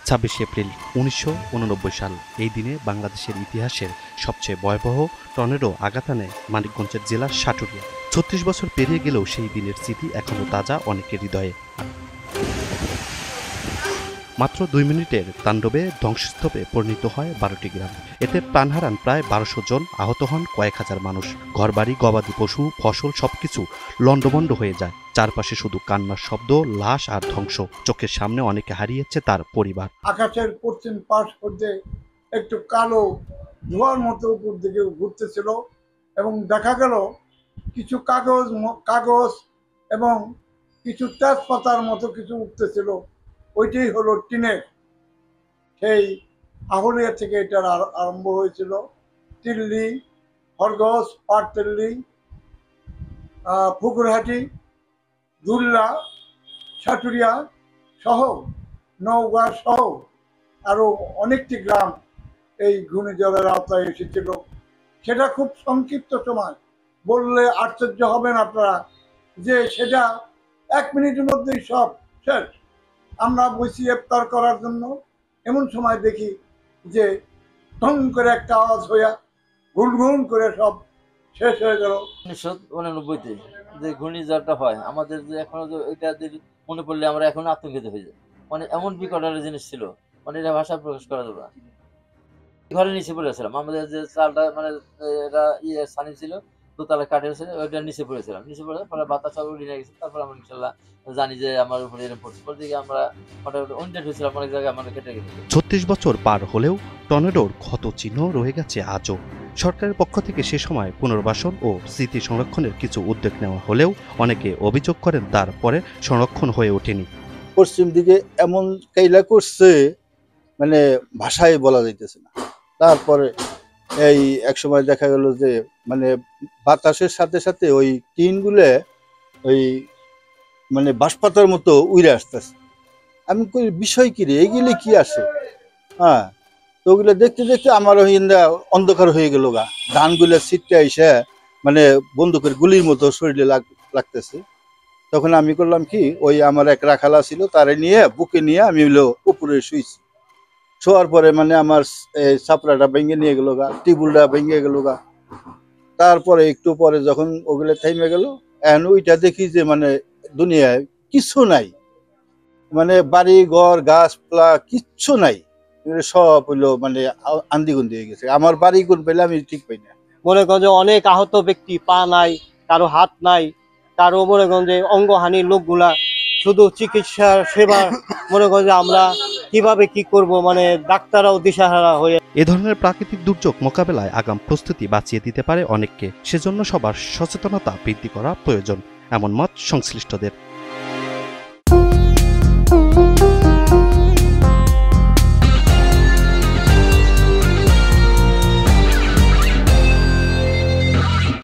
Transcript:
26 April 1989 সাল। এই দিনে বাংলাদেশের ইতিহাসের সবচেয়ে ভয়াবহ টর্নেডো আঘাত আনে মানিকগঞ্জের জেলার সাটুরিয়া। 36 বছর পেরিয়ে গেলেও সেই দিনের স্মৃতি এখনো তাজা অনেকের হৃদয়ে। মাত্র 2 মিনিটের তাণ্ডবে ধ্বংসস্তূপে পরিণত হয় 12টি গ্রাম। এতে প্রাণ হারান প্রায় 1200 জন, আহত হন কয়েক হাজার মানুষ। ঘরবাড়ি, গবাদি পশু, ফসল সবকিছু লণ্ডভণ্ড হয়ে যায়। চারপাশে শুধু কান্নার শব্দ, লাশ আর ধ্বংস। চোখের সামনে অনেকে হারিয়েছে তার পরিবার। আকাশের পশ্চিম পাশ হতে একটু কালো ধোঁয়ার মতো উপর দিকে ঘুরতেছিল এবং দেখা গেল কিছু কাগজ এবং কিছু তেজপাতার মতো কিছু উঠতেছিল। ওইটাই হলো টিনের। সেই আহুলিয়া থেকে এটার আরম্ভ হয়েছিল। তিল্লি, খরগোশ, পাটতেল্লি, পুকুরহাটি, দুল্লা, সাটুরিয়া সহ নওগাঁ সহ আরো অনেকটি গ্রাম এই ঘূর্ণিঝড়ের আওতায় এসেছিল। সেটা খুব সংক্ষিপ্ত সময়, বললে আশ্চর্য হবেন আপনারা যে সেটা 1 মিনিটের মধ্যেই সব শেষ। আমরা বসি ইফতার করার জন্য, এমন সময় দেখি যে ঢং করে একটা আওয়াজ হইয়া গুনগুন করে সব শেষ হয়ে গেল। 1989-তে যে ঘূর্ণিঝড়টা হয়, আমাদের যে এখনো এটা মনে পড়লে আমরা এখন আতঙ্কিত হয়ে যাই। মানে এমন বিকটার জিনিস ছিল, মানে এটা ভাষা প্রকাশ করা যাবে না। ঘরের নিচে পড়েছিলাম, আমাদের যে চালটা মানে এটা ছানি ছিল, দোতলা কাঠের ছিল, ওইটা নিচে পড়েছিলাম। নিচে পড়ে পরে বাতাস সব উড়ে গেছে। তারপর আমরা ইনশাল্লাহ জানি যে আমার উপরে এরকম পড়ছে। পর দিকে আমরা মোটামুটি অন্যটা হয়েছিলাম, অনেক জায়গায় আমরা কেটে গেছে। 36 বছর পার হলেও টর্নেডোর ক্ষত চিহ্ন রয়ে গেছে আজও। সরকারের পক্ষ থেকে সে সময় পুনর্বাসন ও স্মৃতি সংরক্ষণের কিছু উদ্যোগ নেওয়া হলেও অনেকে অভিযোগ করেন তারপরে সংরক্ষণ হয়ে ওঠেনি। পশ্চিম দিকে এমন কাইলা করছে, মানে ভাষায় বলা যাইতেছে না। তারপরে এই এক সময় দেখা গেল যে মানে বাতাসের সাথে সাথে ওই টিনগুলো ওই মানে বাঁশপাতার মতো উড়ে আসতেছে। আমি কই বিষয় কি রে, এইগুলি কি আসে? হ্যাঁ, তো ওগুলো দেখতে দেখতে আমারও অন্ধকার হয়ে গেল গা। ধানগুলো ছিটকে এসে মানে বন্দুকের গুলির মতো শরীরে লাগতেছে। তখন আমি করলাম কি, ওই আমার এক রাখালা ছিল, তারে নিয়ে বুকে নিয়ে আমি হলো উপরে শুইছি। শোয়ার পরে মানে আমার চাপড়াটা ভেঙে নিয়ে গেল গা, টিবুলটা ভেঙে গেল গা। তারপরে একটু পরে যখন ওগুলো থেমে গেল, এখন ওইটা দেখি যে মানে দুনিয়ায় কিছু নাই, মানে বাড়ি ঘর গাছপালা কিচ্ছু নাই। সব হইলো মানে আন্দিগুন্দি হয়ে গেছে। আমার বাড়ি গুণ পেলে আমি ঠিক পাই না। মনে করেন যে অনেক আহত ব্যক্তি, পা নাই, কারো হাত নাই, কারো মনে করেন যে অঙ্গহানির লোকগুলা শুধু চিকিৎসা সেবা মনে করেন যে আমরা কিভাবে কি করব, মানে ডাক্তাররাও দিশাহারা হয়ে। এ ধরনের প্রাকৃতিক দুর্যোগ মোকাবেলায় আগাম প্রস্তুতি বাঁচিয়ে দিতে পারে অনেককে। সেজন্য সবার সচেতনতা বৃদ্ধি করা প্রয়োজন, এমন মত সংশ্লিষ্টদের।